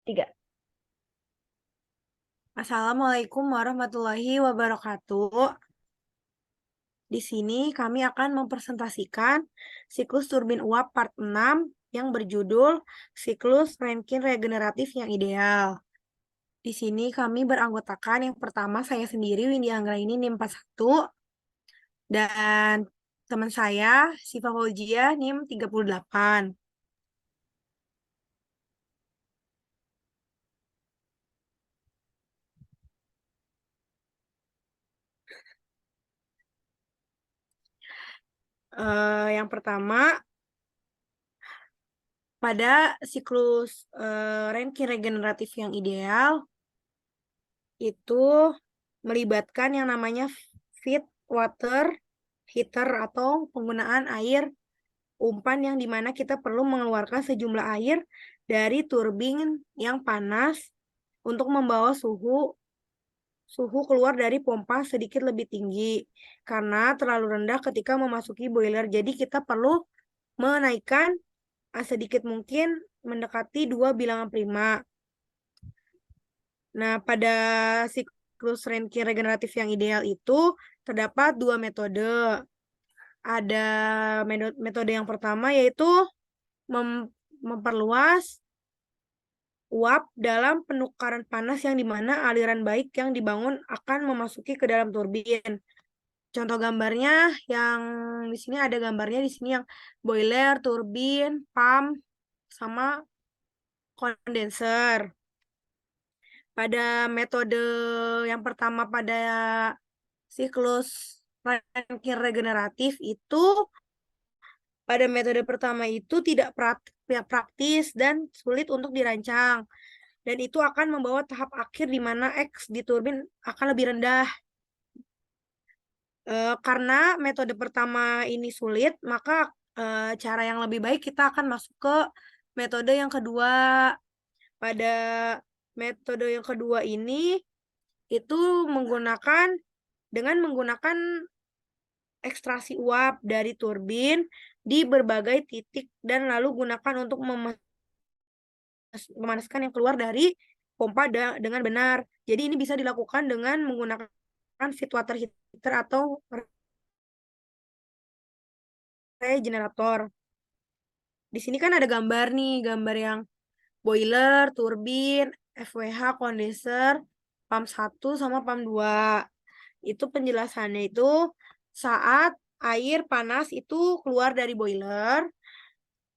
Tiga. Assalamualaikum warahmatullahi wabarakatuh. Di sini kami akan mempresentasikan siklus turbin uap part 6 yang berjudul siklus Rankine regeneratif yang ideal. Di sini kami beranggotakan yang pertama saya sendiri Windy Anggraini NIM 41 dan teman saya Siva Fauzia NIM 38. Yang pertama, pada siklus Rankine regeneratif yang ideal itu melibatkan yang namanya feed water heater atau penggunaan air umpan yang dimana kita perlu mengeluarkan sejumlah air dari turbin yang panas untuk membawa suhu keluar dari pompa sedikit lebih tinggi karena terlalu rendah ketika memasuki boiler. Jadi kita perlu menaikkan sedikit mungkin mendekati 2 bilangan prima. Nah, pada siklus Rankine regeneratif yang ideal itu terdapat dua metode. Ada metode yang pertama yaitu memperluas uap dalam penukaran panas yang dimana aliran baik yang dibangun akan memasuki ke dalam turbin. Contoh gambarnya yang di sini ada gambarnya di sini yang boiler, turbin, pump, sama kondenser. Pada metode yang pertama pada siklus Rankine regeneratif itu pada metode pertama itu tidak praktis dan sulit untuk dirancang. Dan itu akan membawa tahap akhir di mana X di turbin akan lebih rendah. Karena metode pertama ini sulit, maka cara yang lebih baik kita akan masuk ke metode yang kedua. Pada metode yang kedua ini itu dengan menggunakan ekstraksi uap dari turbin di berbagai titik dan lalu gunakan untuk memanaskan yang keluar dari pompa dengan benar. Jadi ini bisa dilakukan dengan menggunakan feed water heater atau regenerator. Di sini kan ada gambar nih, gambar yang boiler, turbin, FWH, kondenser, pump 1 sama pump 2. Itu penjelasannya itu saat air panas itu keluar dari boiler,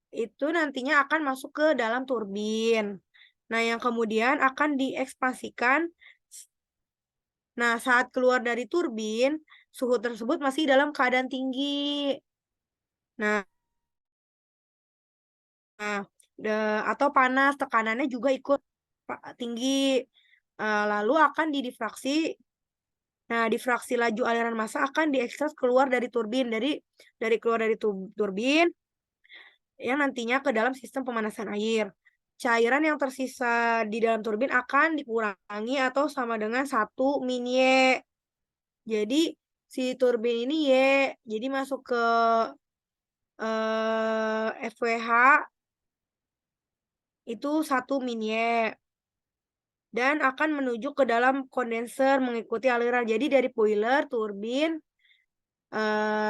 itu nantinya akan masuk ke dalam turbin. Nah, yang kemudian akan diekspansikan. Nah, saat keluar dari turbin, suhu tersebut masih dalam keadaan tinggi. Nah, atau panas, tekanannya juga ikut tinggi. Lalu akan didifraksi. Nah, difraksi laju aliran massa akan diekstrak keluar dari turbin, dari keluar dari turbin yang nantinya ke dalam sistem pemanasan air. Cairan yang tersisa di dalam turbin akan dikurangi atau sama dengan 1 min Y. Jadi si turbin ini Y, jadi masuk ke FWH itu 1 min Y. Dan akan menuju ke dalam kondenser mengikuti aliran. Jadi dari boiler, turbin,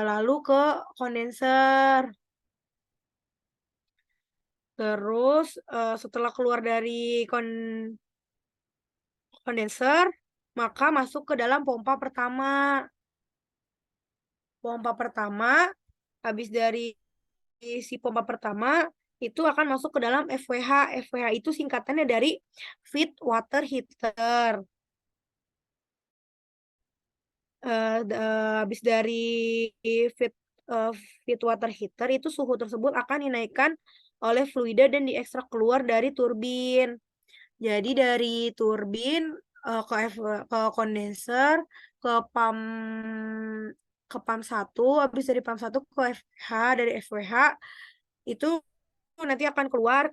lalu ke kondenser. Terus setelah keluar dari kondenser, maka masuk ke dalam pompa pertama. Pompa pertama, habis dari si pompa pertama, itu akan masuk ke dalam FWH. FWH itu singkatannya dari feed water heater. Habis dari feed, feed water heater, itu suhu tersebut akan dinaikkan oleh fluida dan diekstrak keluar dari turbin. Jadi dari turbin ke kondenser, ke pump ke pump 1, habis dari pump 1 ke FH, dari FWH itu nanti akan keluar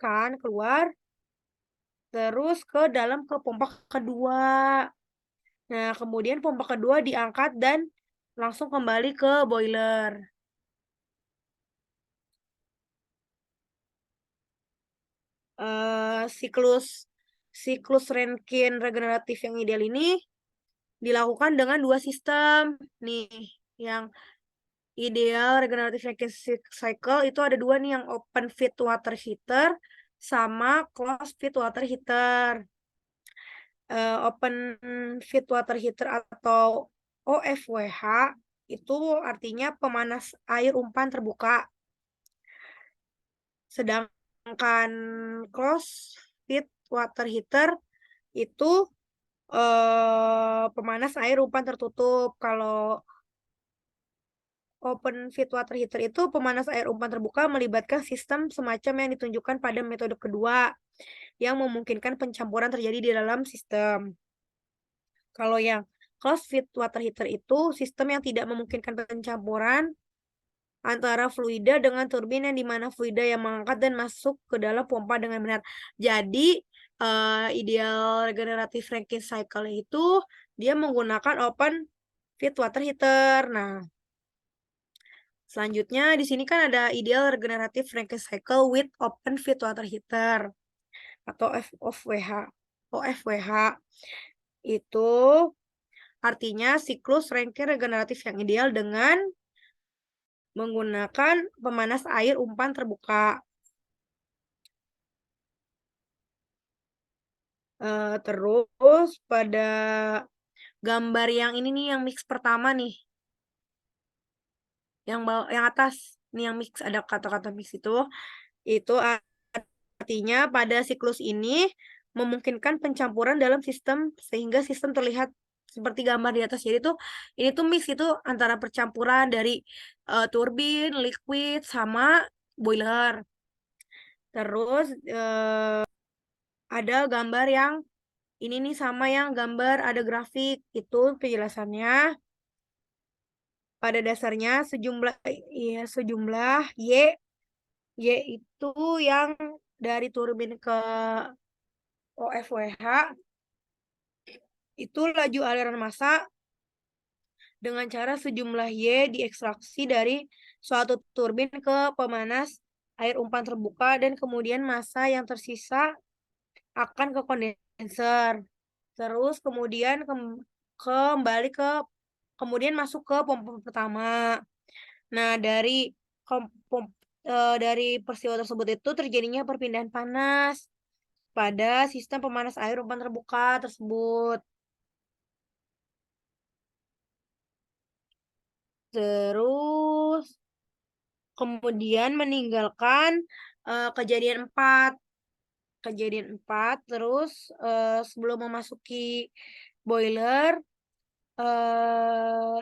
terus ke dalam ke pompa kedua. Nah, kemudian pompa kedua diangkat dan langsung kembali ke boiler. Siklus siklus Rankine regeneratif yang ideal ini dilakukan dengan dua sistem. Nih, yang ideal regeneratif Rankine cycle itu ada dua nih, yang open feed water heater sama closed feed water heater. Open feed water heater atau OFWH itu artinya pemanas air umpan terbuka. Sedangkan closed feed water heater itu pemanas air umpan tertutup. Kalau open feed water heater itu pemanas air umpan terbuka melibatkan sistem semacam yang ditunjukkan pada metode kedua, yang memungkinkan pencampuran terjadi di dalam sistem. Kalau yang closed feed water heater itu sistem yang tidak memungkinkan pencampuran antara fluida dengan turbin, yang dimana fluida yang mengangkat dan masuk ke dalam pompa dengan benar. Jadi ideal regeneratif Rankine cycle itu dia menggunakan open feed water heater. Nah, selanjutnya di sini kan ada ideal regeneratif Rankine cycle with open feed water heater atau OFWH. OFWH itu artinya siklus Rankine regeneratif yang ideal dengan menggunakan pemanas air umpan terbuka. Terus pada gambar yang ini nih, yang mix pertama nih, yang atas nih, yang mix, ada kata-kata mix itu artinya pada siklus ini memungkinkan pencampuran dalam sistem sehingga sistem terlihat seperti gambar di atas. Jadi tuh ini tuh mix itu antara percampuran dari turbin, liquid sama boiler. Terus ada gambar yang ini nih sama yang gambar ada grafik, itu penjelasannya. Pada dasarnya sejumlah Y itu yang dari turbin ke OFWH itu laju aliran massa dengan cara sejumlah Y diekstraksi dari suatu turbin ke pemanas air umpan terbuka, dan kemudian massa yang tersisa akan ke kondenser. Terus kemudian kembali ke kemudian masuk ke pompa pertama. Nah, dari peristiwa tersebut itu terjadinya perpindahan panas pada sistem pemanas air umpan terbuka tersebut. Terus kemudian meninggalkan kejadian 4. Terus sebelum memasuki boiler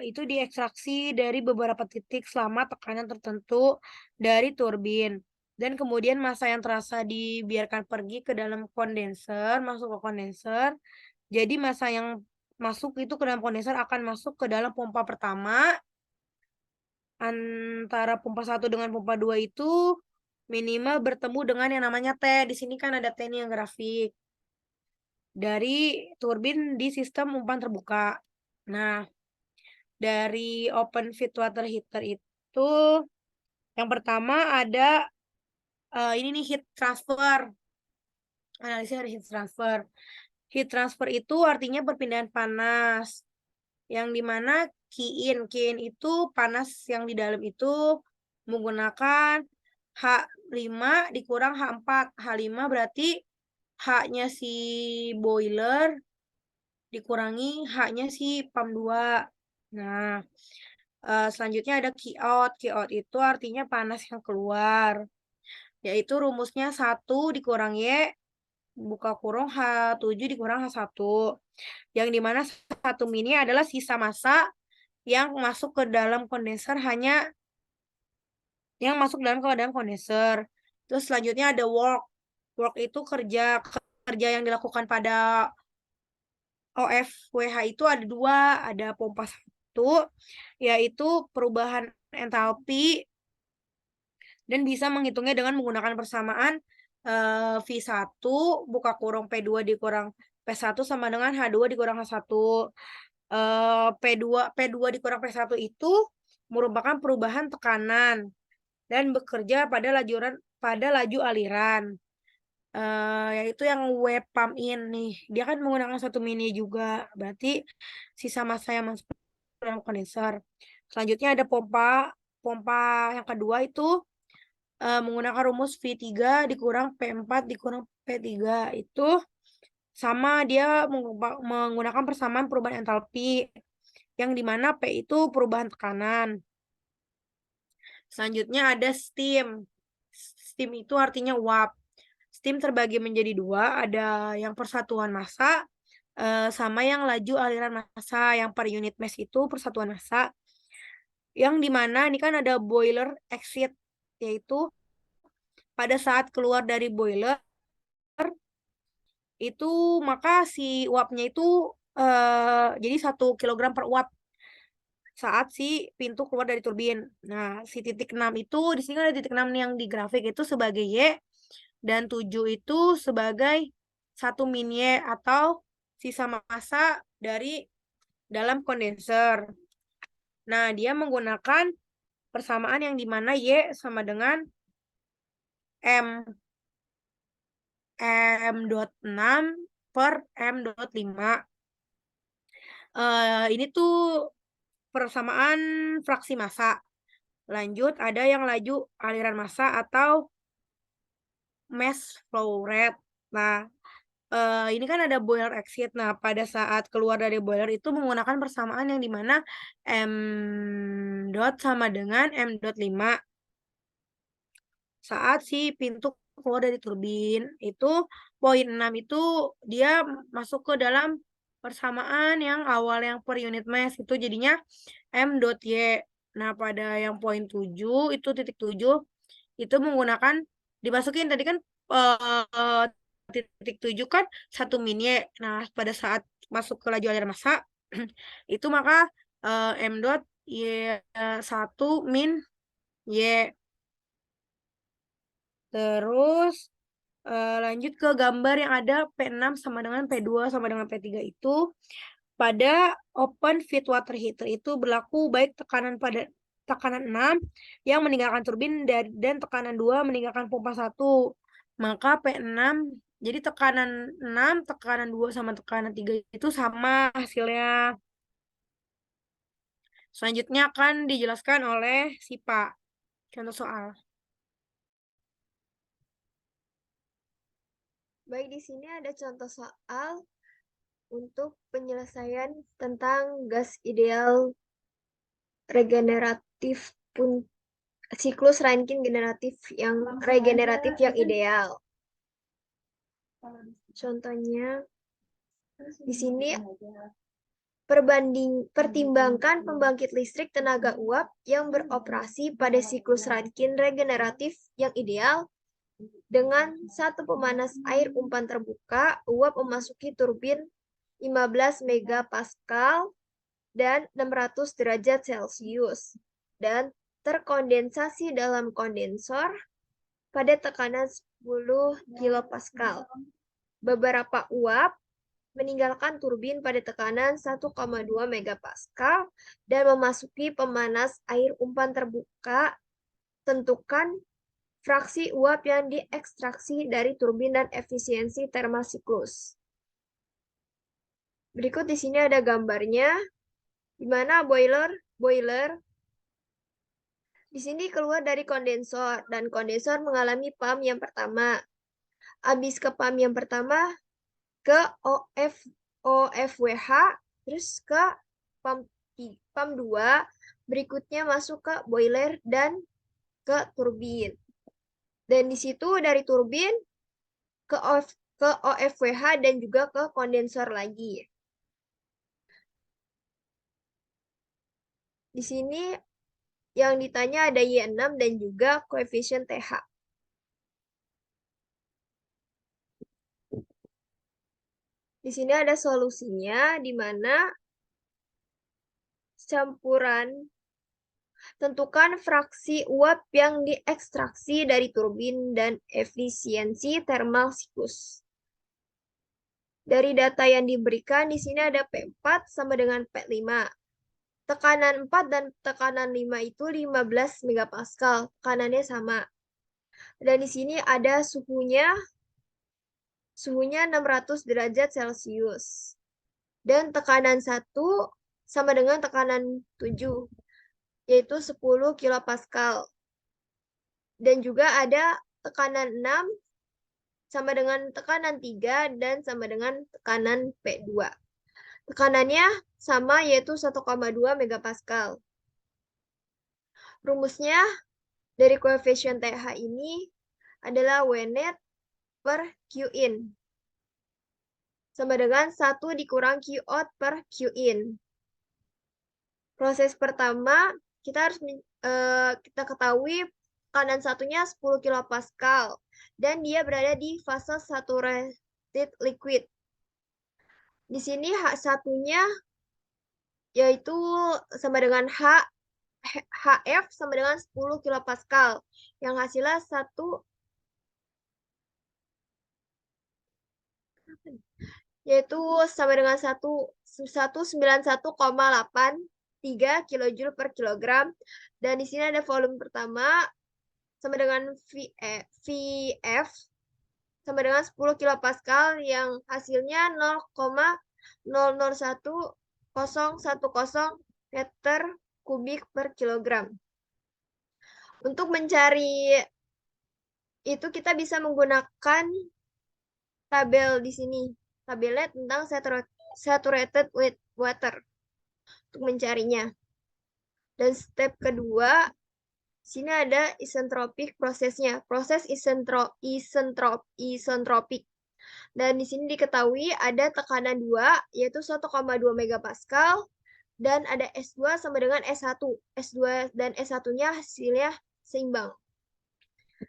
itu diekstraksi dari beberapa titik selama tekanan tertentu dari turbin, dan kemudian massa yang terasa dibiarkan pergi ke dalam kondenser, masuk ke kondenser. Jadi massa yang masuk itu ke dalam kondenser akan masuk ke dalam pompa pertama. Antara pompa 1 dengan pompa 2 itu minimal bertemu dengan yang namanya T. Di sini kan ada T nih yang grafik dari turbin di sistem umpan terbuka. Nah, dari open feed water heater itu yang pertama ada ini nih, heat transfer. Analisis dari heat transfer. Heat transfer itu artinya perpindahan panas, yang dimana Qin itu panas yang di dalam itu menggunakan H5 dikurang H4. H5 berarti H-nya si boiler dikurangi H-nya si PAM 2. Nah, selanjutnya ada Qout. Qout itu artinya panas yang keluar, yaitu rumusnya 1 dikurang Y buka kurung H7 dikurang H1, yang dimana 1 mini adalah sisa massa yang masuk ke dalam kondenser, ke dalam kondenser. Terus selanjutnya ada work. Work itu kerja yang dilakukan pada OFWH itu ada 2, ada pompa 1 yaitu perubahan entalpi, dan bisa menghitungnya dengan menggunakan persamaan V1 buka kurung P2 dikurang P1 sama dengan H2 dikurang H1. P2 dikurang P1 itu merupakan perubahan tekanan dan bekerja pada laju aliran. yaitu yang web pump in nih. Dia kan menggunakan satu mini juga. Berarti sisa massa yang masuk ke dalam kondenser. Selanjutnya ada pompa. Pompa yang kedua itu menggunakan rumus V3 dikurang P4 dikurang P3. Itu sama dia menggunakan persamaan perubahan entalpi. Yang dimana P itu perubahan tekanan. Selanjutnya ada steam. Steam itu artinya uap. Steam terbagi menjadi dua, ada yang persatuan massa sama yang laju aliran massa. Yang per unit mass itu persatuan massa. Yang dimana ini kan ada boiler exit, yaitu pada saat keluar dari boiler itu maka si uapnya itu jadi 1 kilogram per uap saat si pintu keluar dari turbin. Nah, si titik 6 itu di sini ada titik 6 yang di grafik itu sebagai Y dan 7 itu sebagai 1 min Y atau sisa massa dari dalam kondenser. Nah, dia menggunakan persamaan yang dimana Y sama dengan M. M.6 per M.5. Ini tuh persamaan fraksi massa. Lanjut, ada yang laju aliran massa atau mass flow rate. Nah, ini kan ada boiler exit. Nah, pada saat keluar dari boiler itu menggunakan persamaan yang dimana M dot sama dengan M.5. Saat si pintu keluar dari turbin, itu poin 6 itu dia masuk ke dalam persamaan yang awal yang per unit mass. Itu jadinya M.Y. Nah, pada yang poin 7, itu titik 7, itu menggunakan, dimasukin tadi kan eh, titik 7 kan 1 min Y. Nah, pada saat masuk ke laju aliran massa, itu maka M dot Y 1 min Y. Terus lanjut ke gambar yang ada P6 sama dengan P2 sama dengan P3 itu. Pada open feed water heater itu berlaku baik tekanan pada tekanan 6 yang meninggalkan turbin dan tekanan 2 meninggalkan pompa 1. Maka P6, jadi tekanan 6, tekanan 2 sama tekanan 3 itu sama hasilnya. Selanjutnya akan dijelaskan oleh Sipa. Contoh soal. Baik, di sini ada contoh soal untuk penyelesaian tentang gas ideal regeneratif siklus Rankine regeneratif yang ideal. Contohnya di sini pertimbangkan pembangkit listrik tenaga uap yang beroperasi pada siklus Rankine regeneratif yang ideal dengan satu pemanas air umpan terbuka, uap memasuki turbin 15 megapascal dan 600 derajat Celcius dan terkondensasi dalam kondensor pada tekanan 10 kilopascal. Beberapa uap meninggalkan turbin pada tekanan 1,2 megapascal dan memasuki pemanas air umpan terbuka. Tentukan fraksi uap yang diekstraksi dari turbin dan efisiensi thermal siklus. Berikut di sini ada gambarnya, di mana boiler di sini keluar dari kondensor dan kondensor mengalami pump yang pertama. Habis ke pump yang pertama ke OFWH, terus ke pump 2, berikutnya masuk ke boiler dan ke turbin. Dan di situ dari turbin ke OFWH dan juga ke kondensor lagi. Di sini yang ditanya ada Y6 dan juga koefisien TH. Di sini ada solusinya, di mana campuran tentukan fraksi uap yang diekstraksi dari turbin dan efisiensi thermal siklus. Dari data yang diberikan, di sini ada P4 sama dengan P5. Tekanan 4 dan tekanan 5 itu 15 megapascal, tekanannya sama. Dan di sini ada suhunya suhunya 600 derajat Celcius. Dan tekanan 1 sama dengan tekanan 7, yaitu 10 kilopascal. Dan juga ada tekanan 6 sama dengan tekanan 3 dan sama dengan tekanan P2. Tekanannya sama, yaitu 1,2 megapascal. Rumusnya dari koefisien TH ini adalah W net per Q in sama dengan 1 dikurang Q out per Q in. Proses pertama, kita harus kita ketahui tekanan satunya 10 kilopascal dan dia berada di fase saturated liquid. Di sini H1-nya yaitu sama dengan HF sama dengan 10 kilopascal yang hasilnya 1 yaitu sama dengan 191,83 kilojoule per kilogram. Dan di sini ada volume pertama sama dengan VF sama dengan 10 kilopascal yang hasilnya 0,001010 meter kubik per kilogram. Untuk mencari itu kita bisa menggunakan tabel di sini. Tabelnya tentang saturated with water untuk mencarinya. Dan step kedua, sini ada isentropik prosesnya. Proses isentropik. Dan di sini diketahui ada tekanan 2, yaitu 1,2 megapascal, dan ada S2 sama dengan S1. S2 dan S1-nya hasilnya seimbang.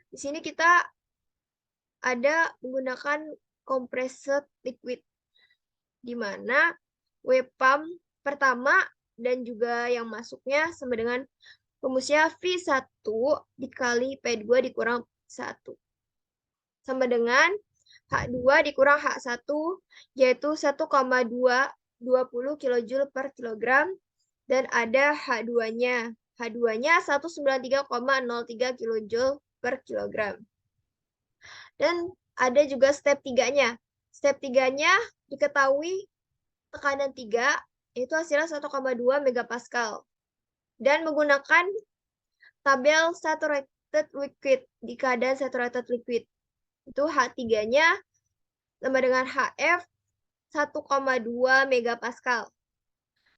Di sini kita ada menggunakan compressed liquid, di mana wave pump pertama dan juga yang masuknya sama dengan rumusnya V1 dikali P2 dikurang 1. Sama dengan H2 dikurang H1, yaitu 1,220 kilojoule per kilogram. Dan ada H2-nya. H2-nya 193,03 kilojoule per kilogram. Dan ada juga step 3-nya. Step 3-nya diketahui tekanan 3, yaitu hasilnya 1,2 megapascal. Dan menggunakan tabel saturated liquid, di keadaan saturated liquid. Itu H3-nya sama dengan HF 1,2 megapascal,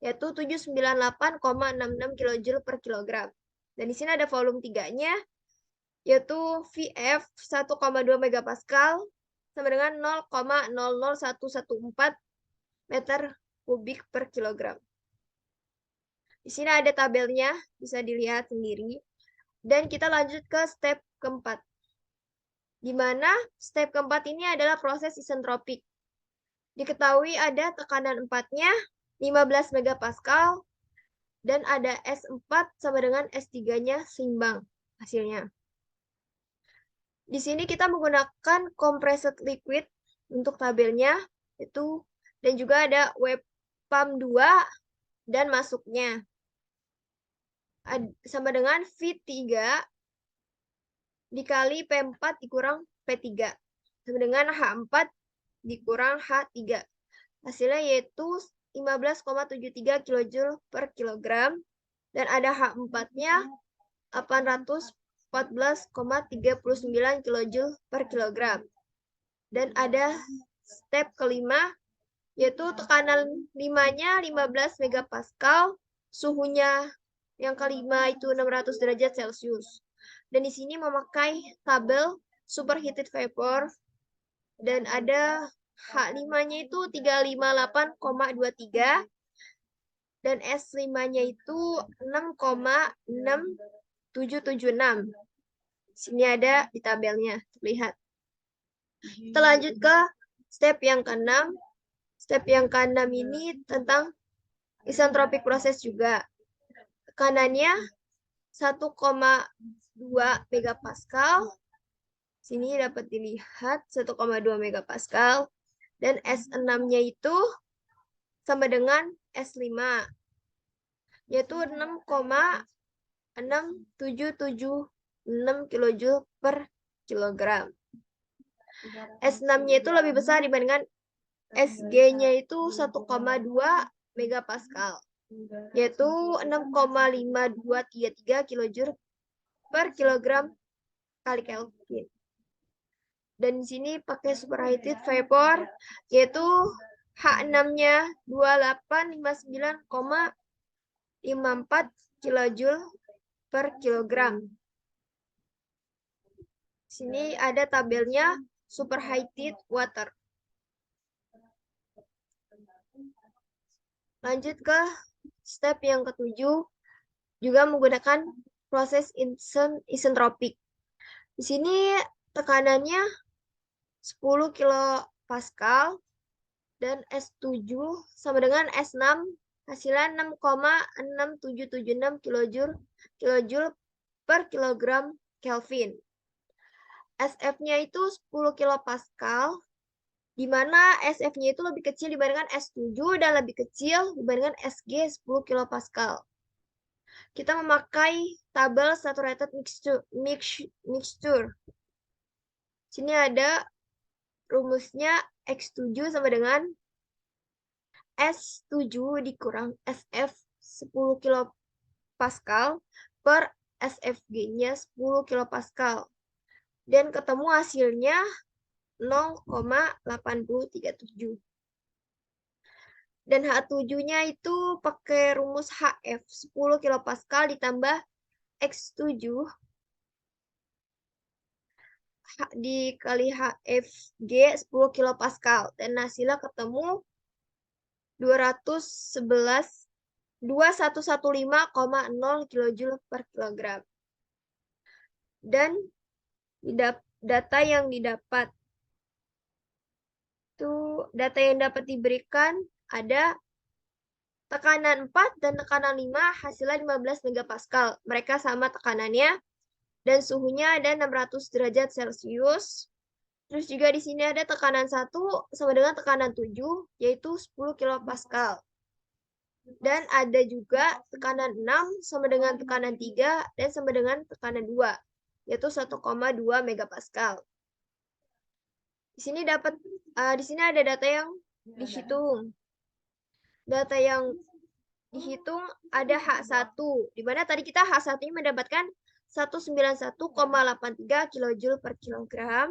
yaitu 798,66 kilojoule per kilogram. Dan di sini ada volume 3-nya, yaitu VF 1,2 megapascal sama dengan 0,00114 meter kubik per kilogram. Di sini ada tabelnya, bisa dilihat sendiri. Dan kita lanjut ke step keempat, di mana step keempat ini adalah proses isentropik. Diketahui ada tekanan 4-nya 15 megapascal dan ada S4 sama dengan S3-nya seimbang hasilnya. Di sini kita menggunakan compressed liquid untuk tabelnya itu, dan juga ada wave pump 2 dan masuknya sama dengan V3 dikali P4 dikurang P3 sama dengan H4 dikurang H3. Hasilnya yaitu 15,73 kilojoule per kilogram dan ada H4-nya 814,39 kilojoule per kilogram. Dan ada step kelima, yaitu tekanan 5-nya 15 megapascal, suhunya yang kelima itu 600 derajat Celcius. Dan di sini memakai tabel superheated vapor dan ada H5-nya itu 358,23 dan S5-nya itu 6,6776. Sini ada di tabelnya, terlihat. Kita lanjut ke step yang ke-6. Step yang ke-6 ini tentang isentropik proses juga. Tekanannya 1,2 megapascal. Sini dapat dilihat 1,2 megapascal. Dan S6-nya itu sama dengan S5, yaitu 6,6776 kilojoule per kilogram. S6-nya itu lebih besar dibandingkan Sg-nya itu 1,2 megapascal, yaitu 6,5233 kilojoule per kilogram kali Kelvin. Dan di sini pakai superheated vapor, yaitu H6-nya 2859,54 kilojoule per kilogram. Di sini ada tabelnya superheated water. Lanjut ke step yang ketujuh, juga menggunakan proses isentropik. Di sini tekanannya 10 kilopascal dan S7 sama dengan S6 hasilnya 6,6776 kilojoule per kilogram Kelvin. SF-nya itu 10 kilopascal, di mana SF-nya itu lebih kecil dibandingkan S7 dan lebih kecil dibandingkan Sg 10 kilopascal. Kita memakai tabel saturated mixture. Sini ada rumusnya X7 sama dengan S7 dikurang SF 10 kilopascal per SFG-nya 10 kilopascal. Dan ketemu hasilnya 0,8037. Dan H7-nya itu pakai rumus HF 10 kilopascal ditambah X7 dikali HFG 10 kilopascal. Dan hasilnya ketemu 2115,0 kilojoule per kilogram. Dan data yang didapat itu data yang dapat diberikan ada tekanan 4 dan tekanan 5 hasilnya 15 megapascal. Mereka sama tekanannya dan suhunya ada 600 derajat Celcius. Terus juga di sini ada tekanan 1 sama dengan tekanan 7 yaitu 10 kilopascal. Dan ada juga tekanan 6 sama dengan tekanan 3 dan sama dengan tekanan 2 yaitu 1,2 megapascal. Di sini ada data yang dihitung. Data yang dihitung ada H1, di mana tadi kita H1 ini mendapatkan 191,83 kilojoule per kilogram.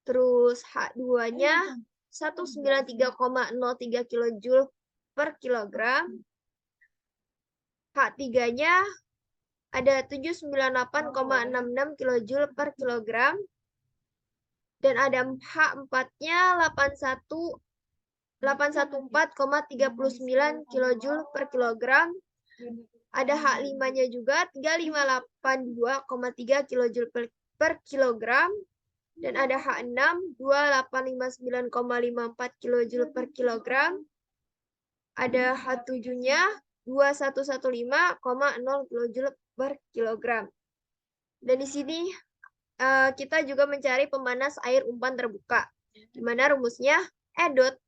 Terus H2-nya 193,03 kilojoule per kilogram. H3-nya ada 798,66 kilojoule per kilogram. Dan ada H4-nya 814,39 kilojoule per kilogram. Ada H5-nya juga 3582,3 kilojoule per kilogram. Dan ada H6 2859,54 kilojoule per kilogram. Ada H7-nya 2115,0 kilojoule per kilogram. Dan di sini kita juga mencari pemanas air umpan terbuka, di mana rumusnya E dot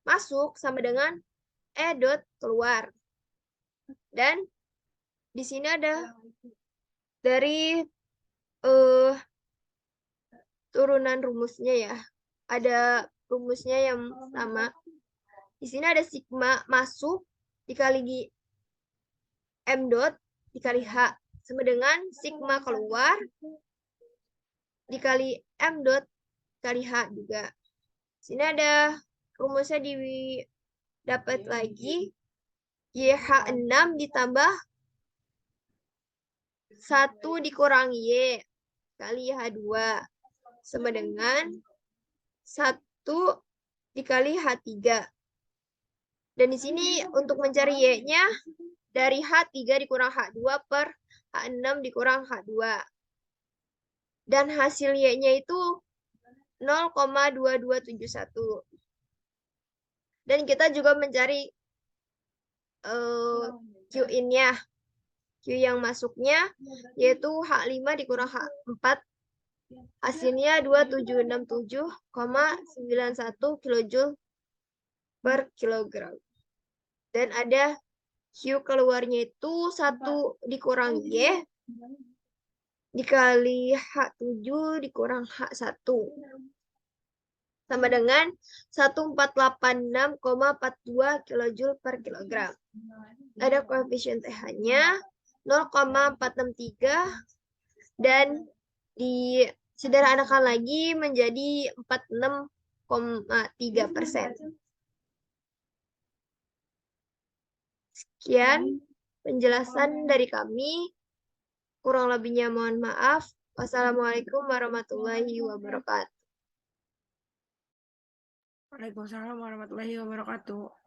masuk sama dengan E dot keluar. Dan di sini ada dari turunan rumusnya ya. Ada rumusnya yang sama. Di sini ada sigma masuk dikali M dot dikali H sama dengan sigma keluar dikali M dot dikali H juga. Sini ada rumusnya dapat lagi YH6 ditambah 1 dikurangi Y kali H2 sama dengan 1 dikali H3. Dan di sini untuk mencari Y-nya dari H3 dikurang H2 per H6 dikurang H2. Dan hasil Y-nya itu 0,2271. Dan kita juga mencari Q-in-nya. Q yang masuknya yaitu H5 dikurang H4. Hasilnya 2767,91 kilojoule per kilogram. Dan ada Q keluarnya itu 1 dikurang Y dikali H7 dikurang H1. Sama dengan 1486,42 kJ per kilogram. Ada koefisien TH-nya 0,463 dan disederhanakan lagi menjadi 46,3%. Sekian penjelasan dari kami. Kurang lebihnya mohon maaf. Wassalamualaikum warahmatullahi wabarakatuh. Waalaikumsalam warahmatullahi wabarakatuh.